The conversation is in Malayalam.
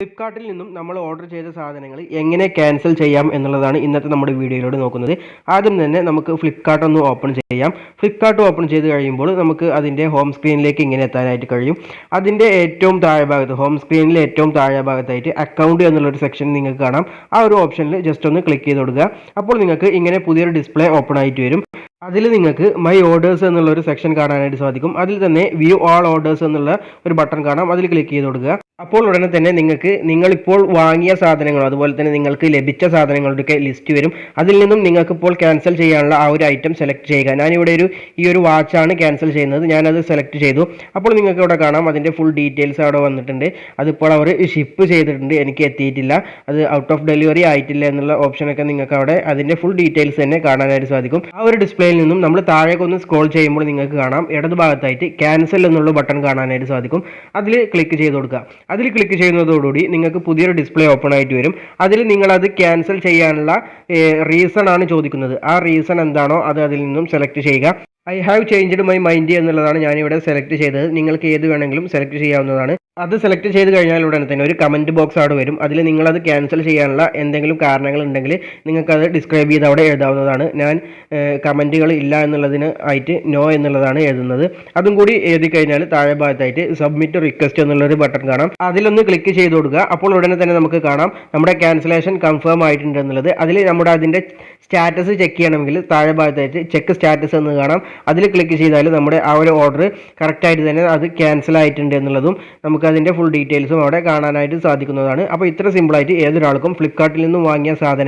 ഫ്ലിപ്കാർട്ടിൽ നിന്നും നമ്മൾ ഓർഡർ ചെയ്ത സാധനങ്ങൾ എങ്ങനെ ക്യാൻസൽ ചെയ്യാം എന്നുള്ളതാണ് ഇന്നത്തെ നമ്മുടെ വീഡിയോയിലൂടെ നോക്കുന്നത്. ആദ്യം തന്നെ നമുക്ക് ഫ്ലിപ്കാർട്ട് ഒന്ന് ഓപ്പൺ ചെയ്യാം. ഫ്ലിപ്കാർട്ട് ഓപ്പൺ ചെയ്ത് കഴിയുമ്പോൾ നമുക്ക് അതിൻ്റെ ഹോം സ്ക്രീനിലേക്ക് ഇങ്ങനെ എത്താനായിട്ട് കഴിയും. അതിൻ്റെ ഏറ്റവും താഴെ ഭാഗത്ത് ഹോം സ്ക്രീനിലെ ഏറ്റവും താഴെ ഭാഗത്തായിട്ട് അക്കൗണ്ട് എന്നുള്ളൊരു സെക്ഷൻ നിങ്ങൾക്ക് കാണാം. ആ ഒരു ഓപ്ഷനിൽ ജസ്റ്റ് ഒന്ന് ക്ലിക്ക് ചെയ്ത് കൊടുക്കുക. അപ്പോൾ നിങ്ങൾക്ക് ഇങ്ങനെ പുതിയൊരു ഡിസ്പ്ലേ ഓപ്പൺ ആയിട്ട് വരും. അതിൽ നിങ്ങൾക്ക് മൈ ഓർഡേഴ്സ് എന്നുള്ള ഒരു സെക്ഷൻ കാണാനായിട്ട് സാധിക്കും. അതിൽ തന്നെ വ്യൂ ഓൾ ഓർഡേഴ്സ് എന്നുള്ള ഒരു ബട്ടൺ കാണാം. അതിൽ ക്ലിക്ക് ചെയ്ത് കൊടുക്കുക. അപ്പോൾ ഉടനെ തന്നെ നിങ്ങൾക്ക് നിങ്ങളിപ്പോൾ വാങ്ങിയ സാധനങ്ങൾ അതുപോലെ തന്നെ നിങ്ങൾക്ക് ലഭിച്ച സാധനങ്ങളുടെയൊക്കെ ലിസ്റ്റ് വരും. അതിൽ നിന്നും നിങ്ങൾക്ക് ഇപ്പോൾ ക്യാൻസൽ ചെയ്യാനുള്ള ആ ഒരു ഐറ്റം സെലക്ട് ചെയ്യുക. ഞാനിവിടെ ഈ ഒരു വാച്ചാണ് ക്യാൻസൽ ചെയ്യുന്നത്. ഞാനത് സെലക്ട് ചെയ്തു. അപ്പോൾ നിങ്ങൾക്ക് ഇവിടെ കാണാം അതിൻ്റെ ഫുൾ ഡീറ്റെയിൽസ് അവിടെ വന്നിട്ടുണ്ട്. അതിപ്പോൾ അവർ ഷിപ്പ് ചെയ്തിട്ടുണ്ട്, എനിക്ക് എത്തിയിട്ടില്ല, അത് ഔട്ട് ഓഫ് ഡെലിവറി ആയിട്ടില്ല എന്നുള്ള ഓപ്ഷനൊക്കെ നിങ്ങൾക്ക് അവിടെ അതിൻ്റെ ഫുൾ ഡീറ്റെയിൽസ് തന്നെ കാണാനായിട്ട് സാധിക്കും. ആ ഒരു ഡിസ്പ്ലേയിൽ നിന്നും നമ്മൾ താഴേക്ക് ഒന്ന് സ്ക്രോൾ ചെയ്യുമ്പോൾ നിങ്ങൾക്ക് കാണാം ഇടതുഭാഗത്തായിട്ട് ക്യാൻസൽ എന്നുള്ള ബട്ടൺ കാണാനായിട്ട് സാധിക്കും. അതിൽ ക്ലിക്ക് ചെയ്ത് കൊടുക്കുക. അതിൽ ക്ലിക്ക് ചെയ്യുന്നതോടുകൂടി നിങ്ങൾക്ക് പുതിയൊരു ഡിസ്പ്ലേ ഓപ്പൺ ആയിട്ട് വരും. അതിൽ നിങ്ങളത് ക്യാൻസൽ ചെയ്യാനുള്ള റീസൺ ആണ് ചോദിക്കുന്നത്. ആ റീസൺ എന്താണോ അത് അതിൽ നിന്നും സെലക്ട് ചെയ്യുക. I have changed my mind എന്നുള്ളതാണ് ഞാനിവിടെ സെലക്ട് ചെയ്തത്. നിങ്ങൾക്ക് ഏത് വേണമെങ്കിലും സെലക്ട് ചെയ്യാവുന്നതാണ്. അത് സെലക്ട് ചെയ്ത് കഴിഞ്ഞാൽ ഉടനെ തന്നെ ഒരു കമൻറ്റ് ബോക്സ് അവിടെ വരും. അതിൽ നിങ്ങളത് ക്യാൻസൽ ചെയ്യാനുള്ള എന്തെങ്കിലും കാരണങ്ങൾ ഉണ്ടെങ്കിൽ നിങ്ങൾക്കത് ഡിസ്ക്രൈബ് ചെയ്ത് അവിടെ എഴുതാവുന്നതാണ്. ഞാൻ കമൻറ്റുകൾ ഇല്ല എന്നുള്ളതിന് ആയിട്ട് നോ എന്നുള്ളതാണ് എഴുതുന്നത്. അതും കൂടി എഴുതി കഴിഞ്ഞാൽ താഴെ ഭാഗത്തായിട്ട് സബ്മിറ്റ് റിക്വസ്റ്റ് എന്നുള്ളൊരു ബട്ടൺ കാണാം. അതിലൊന്ന് ക്ലിക്ക് ചെയ്ത് കൊടുക്കുക. അപ്പോൾ ഉടനെ തന്നെ നമുക്ക് കാണാം നമ്മുടെ ക്യാൻസലേഷൻ കൺഫേം ആയിട്ടുണ്ട് എന്നുള്ളത്. അതിൽ നമ്മുടെ അതിൻ്റെ സ്റ്റാറ്റസ് ചെക്ക് ചെയ്യണമെങ്കിൽ താഴെ ഭാഗത്തായിട്ട് ചെക്ക് സ്റ്റാറ്റസ് എന്ന് കാണാം. അതിൽ ക്ലിക്ക് ചെയ്താൽ നമ്മുടെ ആ ഒരു ഓർഡർ കറക്റ്റായിട്ട് തന്നെ അത് ക്യാൻസൽ ആയിട്ടുണ്ട് എന്നുള്ളതും നമുക്ക് അതിൻ്റെ ഫുൾ ഡീറ്റെയിൽസും അവിടെ കാണാനായിട്ട് സാധിക്കുന്നതാണ്. അപ്പോൾ ഇത്ര സിമ്പിളായിട്ട് ഏതൊരാൾക്കും ഫ്ലിപ്കാർട്ടിൽ നിന്നും വാങ്ങിയ സാധനങ്ങൾ